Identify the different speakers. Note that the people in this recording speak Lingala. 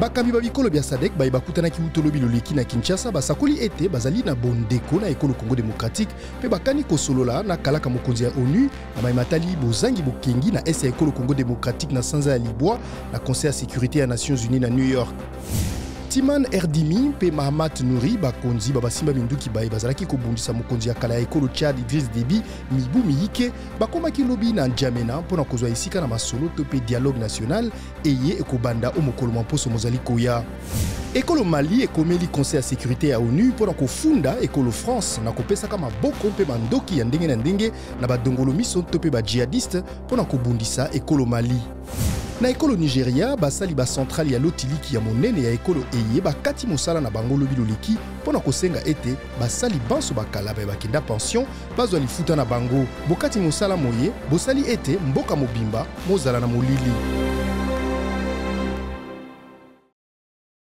Speaker 1: Bakambi babikolo bya Sadek bakutana ki utolobi loleki na Kinshasa basakoli ete bazali na bondeko na ekolo Congo démocratique pe bakani kosolola na kalaka mokonzi ya ONU na maimatali bozangi bokengi na ese ekolo Congo démocratique na sanza ya Libwa na Conseil ya sécurité ya Nations Unies na New York. Timan Erdimi pe Mahamat Nouri bakonzi babasimba minduki baye bazalaki kobundisa mokonzi ya kala ya ekolo Tchad Idriss Déby mibu miyike bakomaki lobi na N'Djamena mpona kozwa esika na masolo to pe dialogue national eye ekobanda o mokolo mposo mozali koya. Ekolo Mali ekomeli Conseil ya sécurité ya ONU mpona kofunda ekolo France na kopesaka maboko mpe mandoki ya ndenge na ndenge na badongolo miso to pe ba djihadiste mpona kobundisa ekolo Mali. Na ekolo Nigeria, basali ba centrale ya lotiliki ya monene ya ekolo eye bakati mosala na bango lobi loleki pona kosenga ete basali banso bakala ba bakenda pension bazwa lifuta na bango bokati mosala moye bosali ete mboka mobimba mozala na molili.